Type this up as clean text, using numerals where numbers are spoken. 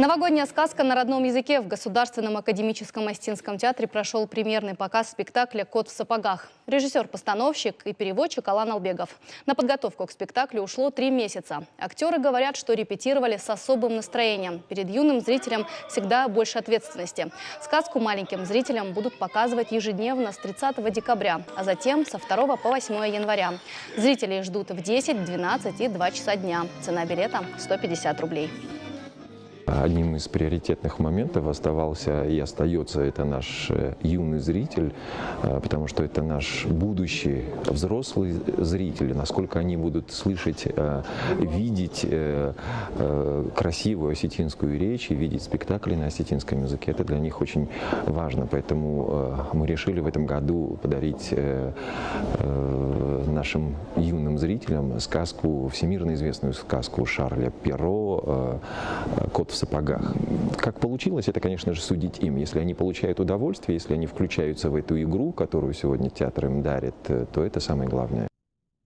Новогодняя сказка на родном языке. В Государственном академическом Остинском театре прошел премьерный показ спектакля «Кот в сапогах». Режиссер-постановщик и переводчик Алан Албегов. На подготовку к спектаклю ушло 3 месяца. Актеры говорят, что репетировали с особым настроением. Перед юным зрителем всегда больше ответственности. Сказку маленьким зрителям будут показывать ежедневно с 30 декабря, а затем со 2 по 8 января. Зрителей ждут в 10, 12 и 2 часа дня. Цена билета – 150 рублей. Одним из приоритетных моментов оставался и остается это наш юный зритель, потому что это наш будущий взрослый зритель. Насколько они будут слышать, видеть красивую осетинскую речь и видеть спектакли на осетинском языке, это для них очень важно. Поэтому мы решили в этом году подарить нашим юным зрителям сказку, всемирно известную сказку Шарля Перро «Кот в сапогах». Как получилось, это, конечно же, судить им. Если они получают удовольствие, если они включаются в эту игру, которую сегодня театр им дарит, то это самое главное.